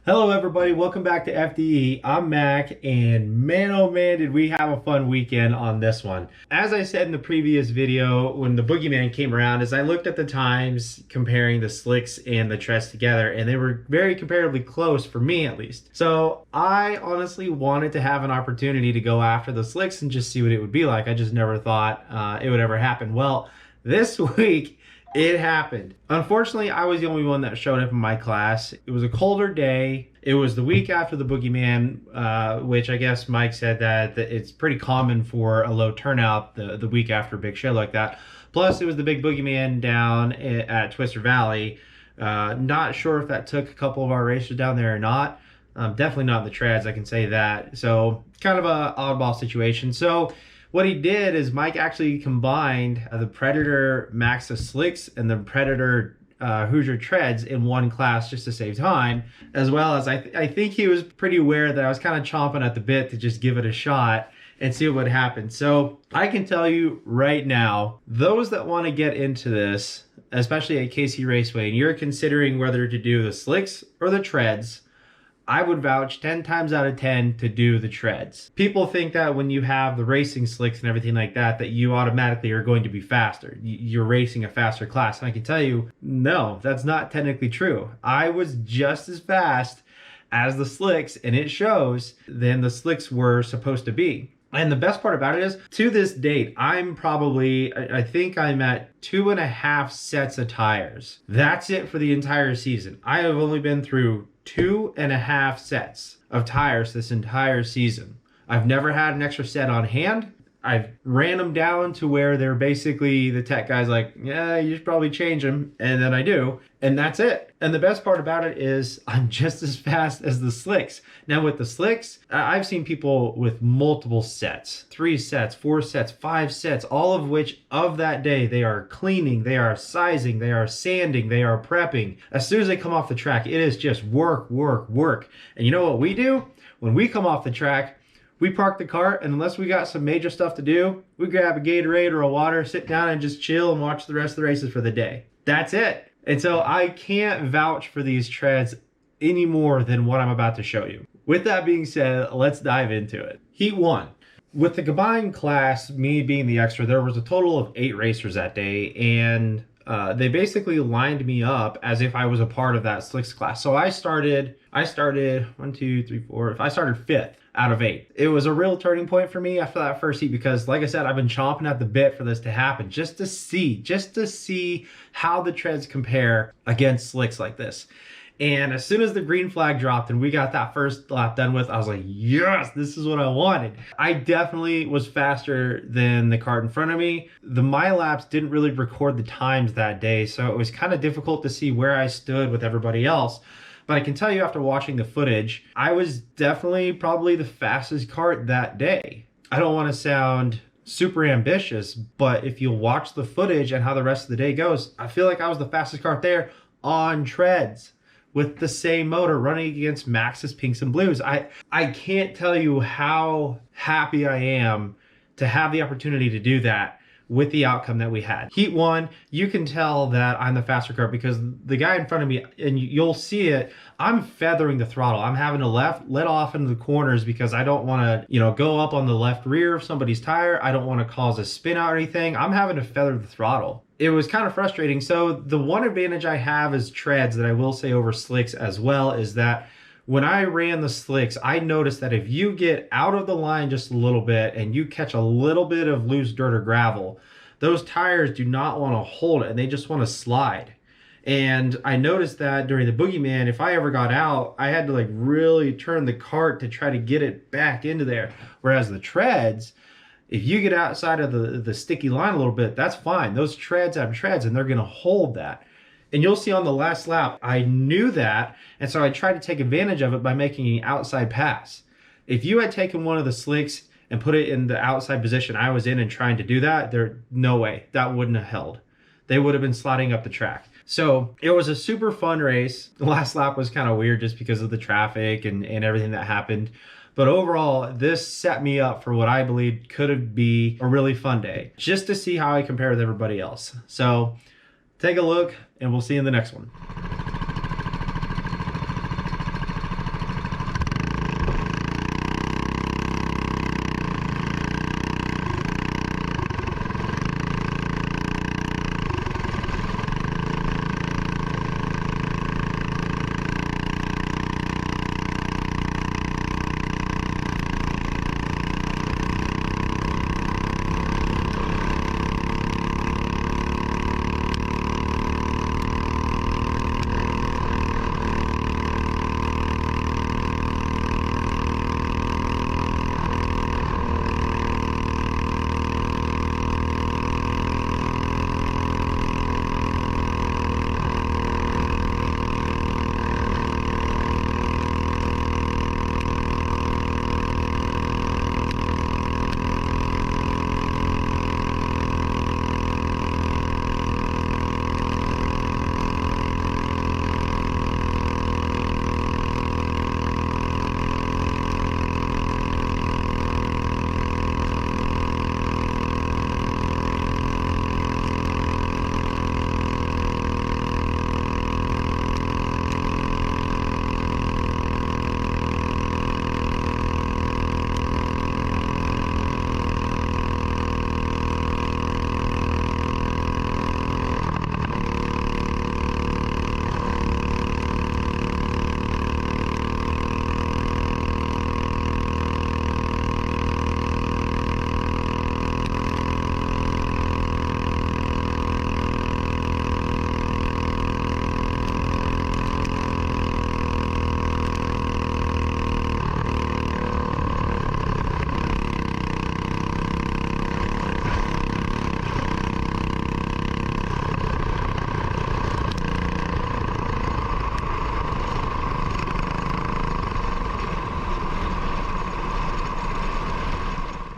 Hello everybody, welcome back to FDE. I'm Mac, and man oh man did we have a fun weekend on this one. As I said in the previous video, when the Boogeyman came around, as I looked at the times comparing the slicks and the treads together, and they were very comparatively close for me at least. So I honestly wanted to have an opportunity to go after the slicks and just see what it would be like. I just never thought it would ever happen. Well, this week it happened. Unfortunately, I was the only one that showed up in my class. It was a colder day. It was the week after the Boogeyman, which I guess Mike said that it's pretty common for a low turnout the week after a big show like that. Plus, it was the big Boogeyman down at Twister Valley. Not sure if that took a couple of our racers down there or not. Definitely not in the treads, I can say that. So, kind of a oddball situation. So, what he did is Mike actually combined the Predator Maxa Slicks and the Predator Hoosier Treads in one class just to save time, as well as I think he was pretty aware that I was kind of chomping at the bit to just give it a shot and see what would happen. So I can tell you right now, those that want to get into this, especially at KC Raceway, and you're considering whether to do the slicks or the treads, I would vouch 10 times out of 10 to do the treads. People think that when you have the racing slicks and everything like that, that you automatically are going to be faster. You're racing a faster class. And I can tell you, no, that's not technically true. I was just as fast as the slicks, and it shows, than the slicks were supposed to be. And the best part about it is, to this date, I'm probably, I think I'm at 2.5 sets of tires. That's it for the entire season. I have only been through 2.5 sets of tires this entire season. I've never had an extra set on hand. I've ran them down to where they're basically, the tech guy's like, yeah, you should probably change them. And then I do. And that's it. And the best part about it is I'm just as fast as the slicks. Now with the slicks, I've seen people with multiple sets, 3 sets, 4 sets, 5 sets, all of which of that day, they are cleaning, they are sizing, they are sanding, they are prepping. As soon as they come off the track, it is just work, work, work. And you know what we do? When we come off the track, we park the cart, and unless we got some major stuff to do, we grab a Gatorade or a water, sit down and just chill and watch the rest of the races for the day. That's it. And so I can't vouch for these treads any more than what I'm about to show you. With that being said, let's dive into it. Heat 1. With the combined class, me being the extra, there was a total of 8 racers that day, and they basically lined me up as if I was a part of that slicks class. So I started 1, 2, 3, 4, I started 5th out of 8. It was a real turning point for me after that first heat because, like I said, I've been chomping at the bit for this to happen, just to see how the treads compare against slicks like this. And as soon as the green flag dropped and we got that first lap done with, I was like, yes, this is what I wanted. I definitely was faster than the cart in front of me. The My Laps didn't really record the times that day, so it was kind of difficult to see where I stood with everybody else. But I can tell you after watching the footage, I was definitely probably the fastest cart that day. I don't want to sound super ambitious, but if you watch the footage and how the rest of the day goes, I feel like I was the fastest cart there on treads with the same motor running against Max's Pinks and Blues. I can't tell you how happy I am to have the opportunity to do that with the outcome that we had. Heat 1, you can tell that I'm the faster car because the guy in front of me, and you'll see it, I'm feathering the throttle. I'm having to let off into the corners because I don't want to, go up on the left rear of somebody's tire. I don't want to cause a spin out or anything. I'm having to feather the throttle. It was kind of frustrating. So the one advantage I have is treads that I will say over slicks as well is that when I ran the slicks, I noticed that if you get out of the line just a little bit and you catch a little bit of loose dirt or gravel, those tires do not want to hold it and they just want to slide. And I noticed that during the Boogeyman, if I ever got out, I had to really turn the cart to try to get it back into there. Whereas the treads, if you get outside of the sticky line a little bit, that's fine. Those treads have treads and they're going to hold that. And you'll see on the last lap, I knew that, and so I tried to take advantage of it by making an outside pass. If you had taken one of the slicks and put it in the outside position I was in and trying to do that, no way, that wouldn't have held. They would have been sliding up the track. So it was a super fun race. The last lap was kind of weird just because of the traffic and everything that happened. But overall, this set me up for what I believe could be a really fun day, just to see how I compare with everybody else. So take a look, and we'll see you in the next one.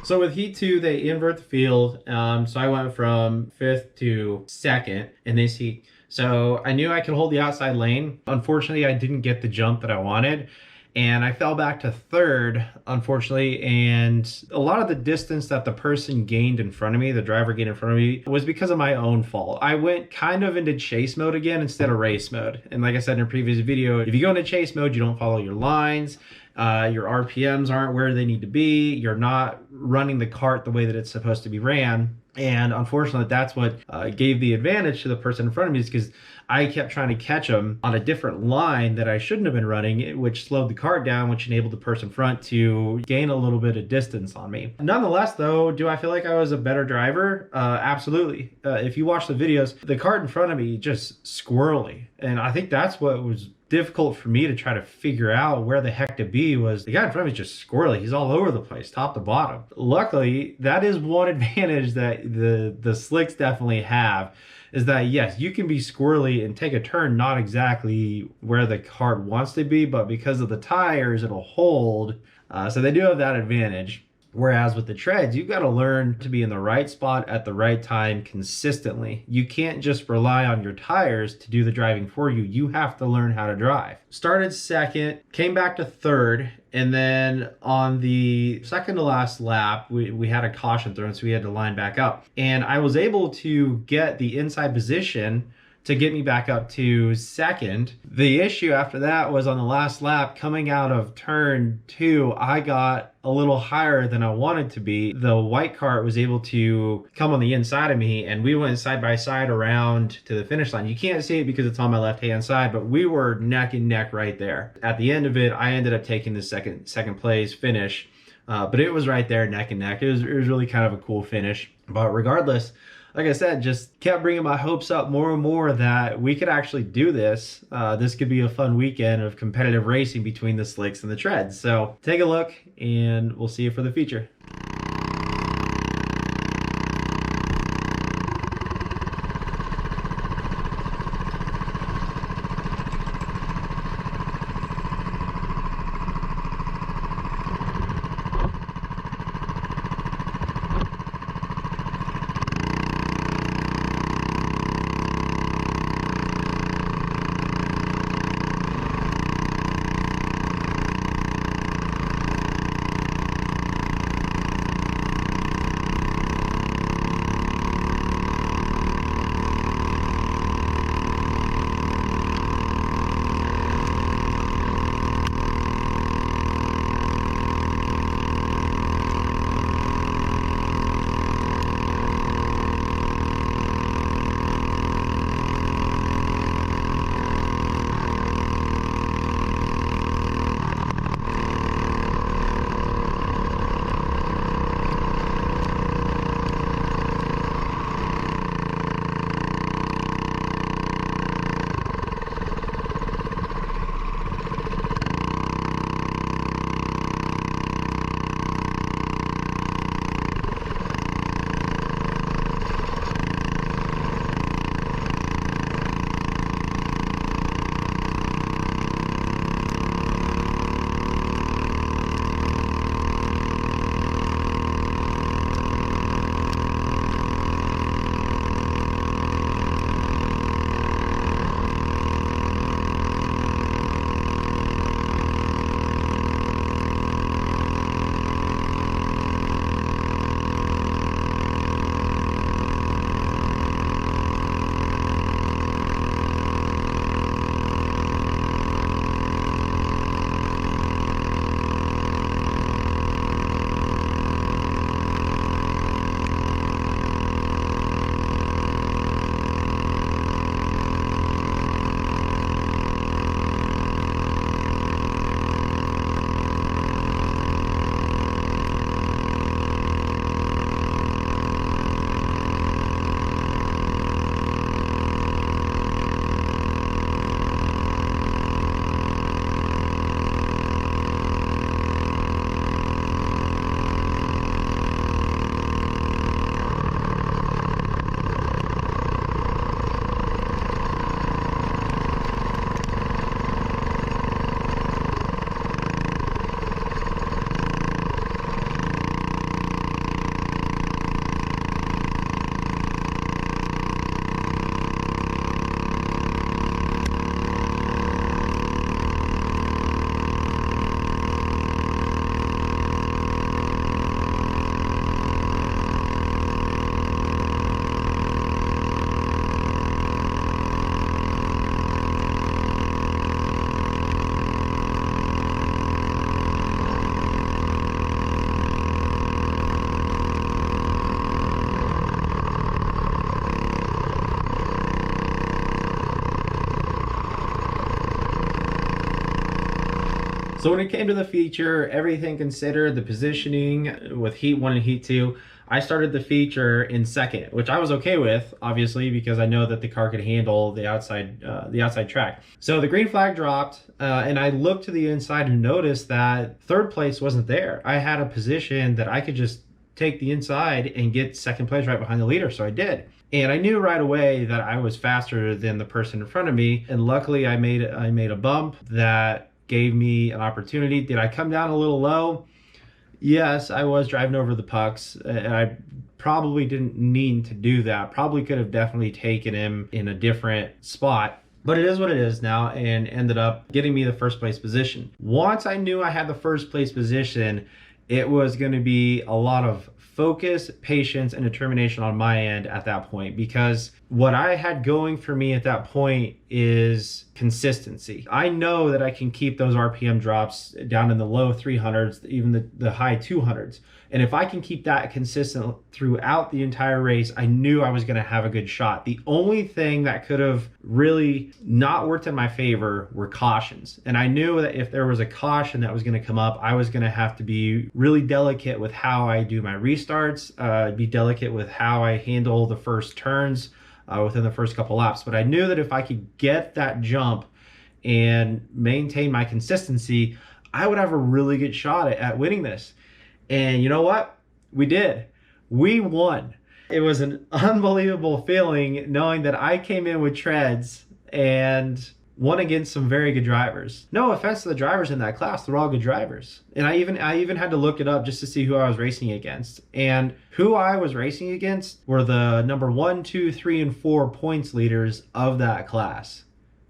So with Heat 2, they invert the field. So I went from 5th to 2nd in this heat. So I knew I could hold the outside lane. Unfortunately, I didn't get the jump that I wanted. And I fell back to 3rd, unfortunately. And a lot of the distance that the person gained in front of me, the driver gained in front of me, was because of my own fault. I went kind of into chase mode again instead of race mode. And like I said in a previous video, if you go into chase mode, you don't follow your lines. Your RPMs aren't where they need to be. You're not running the cart the way that it's supposed to be ran. And unfortunately, that's what gave the advantage to the person in front of me, is because I kept trying to catch them on a different line that I shouldn't have been running, which slowed the cart down, which enabled the person front to gain a little bit of distance on me. Nonetheless, though, do I feel like I was a better driver? Absolutely. If you watch the videos, the cart in front of me just squirrely. And I think that's what was difficult for me to try to figure out where the heck to be. Was the guy in front of me is just squirrely. He's all over the place, top to bottom. Luckily, that is one advantage that the slicks definitely have, is that yes, you can be squirrely and take a turn not exactly where the cart wants to be, but because of the tires, it'll hold. So they do have that advantage. Whereas with the treads, you've got to learn to be in the right spot at the right time consistently. You can't just rely on your tires to do the driving for you. You have to learn how to drive. Started 2nd, came back to 3rd, and then on the second to last lap, we had a caution thrown, so we had to line back up. And I was able to get the inside position to get me back up to 2nd. The issue after that was on the last lap, coming out of turn 2, I got a little higher than I wanted to be. The white cart was able to come on the inside of me, and we went side by side around to the finish line. You can't see it because it's on my left-hand side, but we were neck and neck right there. At the end of it, I ended up taking the second place finish, but it was right there, neck and neck. It was really kind of a cool finish. But regardless, like I said, just kept bringing my hopes up more and more that we could actually do this. This could be a fun weekend of competitive racing between the slicks and the treads. So take a look, and we'll see you for the feature. So when it came to the feature, everything considered, the positioning with Heat 1 and Heat 2, I started the feature in second, which I was okay with, obviously, because I know that the car could handle the outside track. So the green flag dropped, and I looked to the inside and noticed that third place wasn't there. I had a position that I could just take the inside and get second place right behind the leader, so I did. And I knew right away that I was faster than the person in front of me, and luckily I made a bump that gave me an opportunity. Did I come down a little low? Yes, I was driving over the pucks, and I probably didn't need to do that. Probably could have definitely taken him in a different spot. But it is what it is now, and ended up getting me the first place position. Once I knew I had the first place position, it was going to be a lot of focus, patience, and determination on my end at that point, because what I had going for me at that point is consistency. I know that I can keep those RPM drops down in the low 300s, even the high 200s. And if I can keep that consistent throughout the entire race, I knew I was going to have a good shot. The only thing that could have really not worked in my favor were cautions. And I knew that if there was a caution that was going to come up, I was going to have to be really delicate with how I do my restarts, be delicate with how I handle the first turns within the first couple laps. But I knew that if I could get that jump and maintain my consistency, I would have a really good shot at winning this. And you know what? We did. We won. It was an unbelievable feeling knowing that I came in with treads and won against some very good drivers. No offense to the drivers in that class, they're all good drivers. And I even had to look it up just to see who I was racing against. And who I was racing against were the number 1, 2, 3, and 4 points leaders of that class.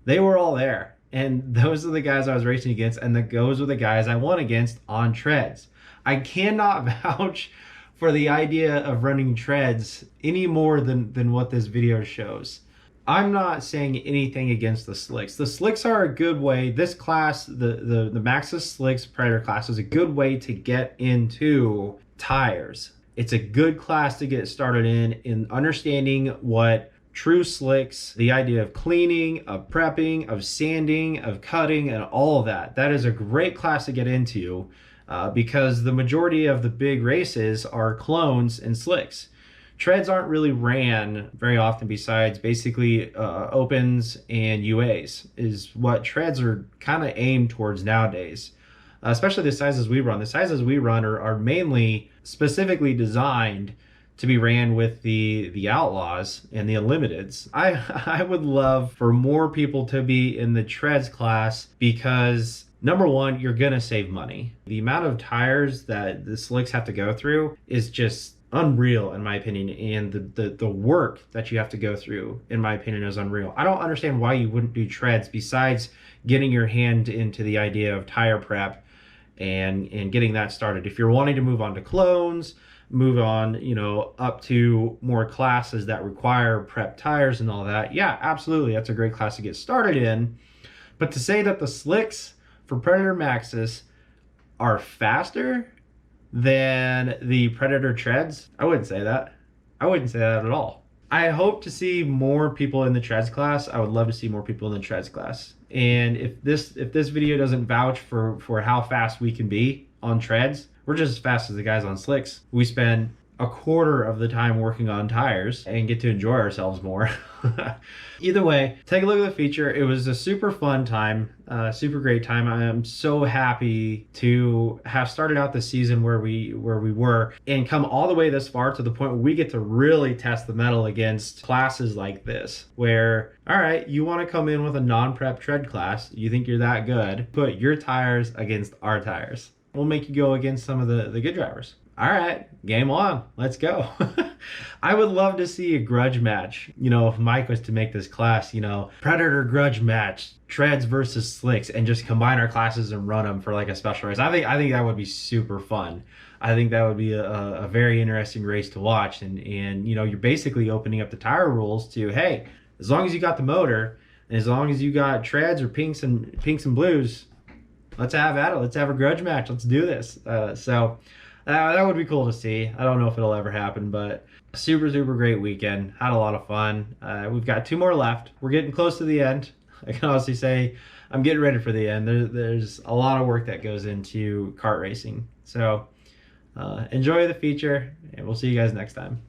They were all there. And those are the guys I was racing against, and those were the guys I won against on treads. I cannot vouch for the idea of running treads any more than what this video shows. I'm not saying anything against the slicks. The slicks are a good way. This class, the Maxxis Slicks Predator class, is a good way to get into tires. It's a good class to get started in understanding what true slicks, the idea of cleaning, of prepping, of sanding, of cutting, and all of that. That is a great class to get into. Because the majority of the big races are clones and slicks. Treads aren't really ran very often besides basically opens and UAs is what treads are kind of aimed towards nowadays. Especially the sizes we run. The sizes we run are mainly specifically designed to be ran with the Outlaws and the Unlimiteds. I would love for more people to be in the treads class because number one, you're gonna save money. The amount of tires that the slicks have to go through is just unreal in my opinion, and the work that you have to go through in my opinion is unreal. I don't understand why you wouldn't do treads besides getting your hand into the idea of tire prep and getting that started. If you're wanting to move on to clones, move on, up to more classes that require prep tires and all that, yeah, absolutely, that's a great class to get started in. But to say that the slicks for Predator Maxxis are faster than the Predator treads, I wouldn't say that. I wouldn't say that at all. I hope to see more people in the treads class. I would love to see more people in the treads class. And if this video doesn't vouch for how fast we can be on treads, we're just as fast as the guys on slicks. We spend a quarter of the time working on tires and get to enjoy ourselves more. Either way, take a look at the feature. It was a super fun time, super great time. I am so happy to have started out the season where we were and come all the way this far to the point where we get to really test the metal against classes like this, where, all right, you want to come in with a non-prep tread class, you think you're that good, put your tires against our tires. We'll make you go against some of the good drivers. All right, game on, let's go. I would love to see a grudge match, if Mike was to make this class, Predator grudge match, treads versus slicks, and just combine our classes and run them for like a special race. I think that would be super fun. I think that would be a very interesting race to watch. And you're basically opening up the tire rules to, hey, as long as you got the motor, and as long as you got treads or pinks and blues, let's have at it. Let's have a grudge match. Let's do this. So that would be cool to see. I don't know if it'll ever happen, but super great weekend. Had a lot of fun. We've got 2 more left. We're getting close to the end. I can honestly say I'm getting ready for the end. There's a lot of work that goes into kart racing. So enjoy the feature, and we'll see you guys next time.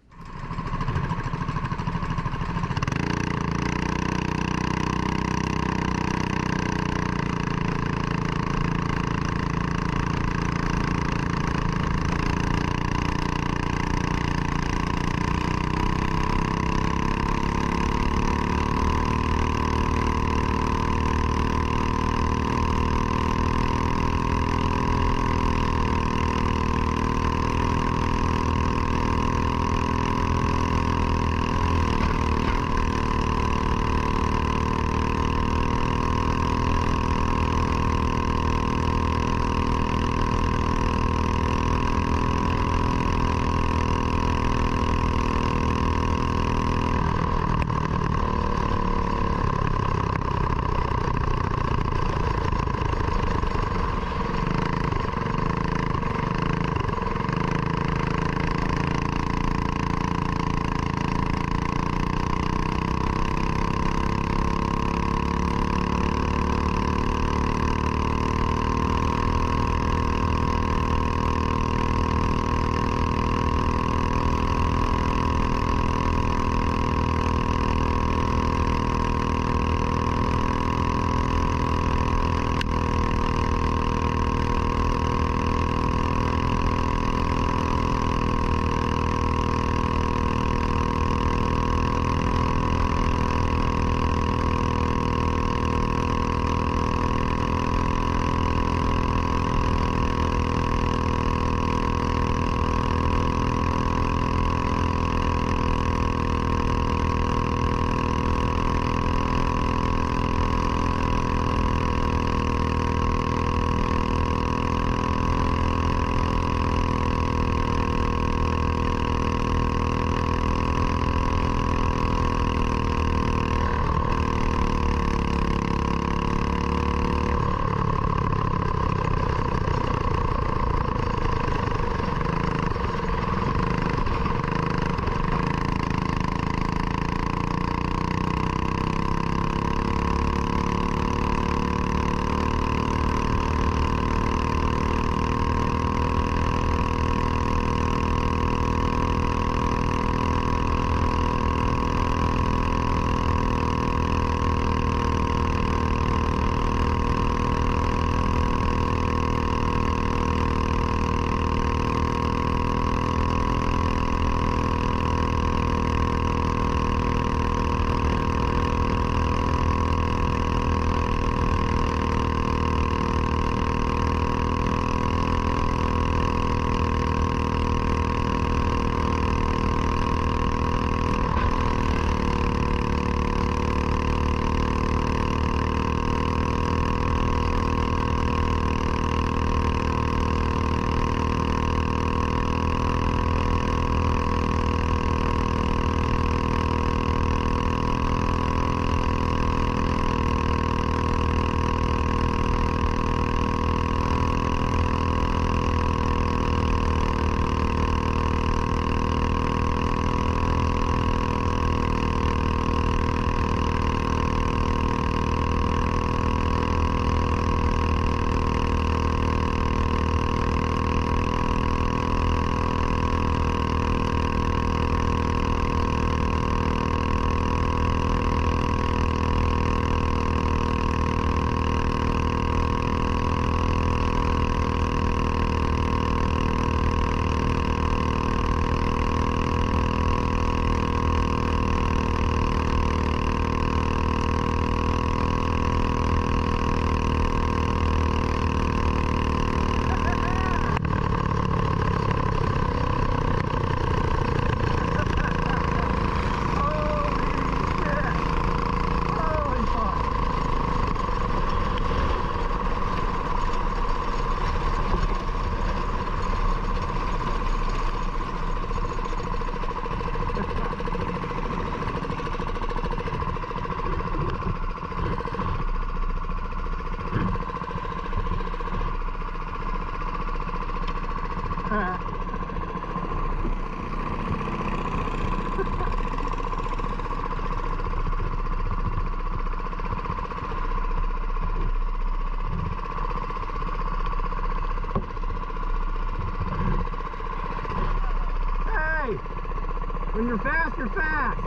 you're fat.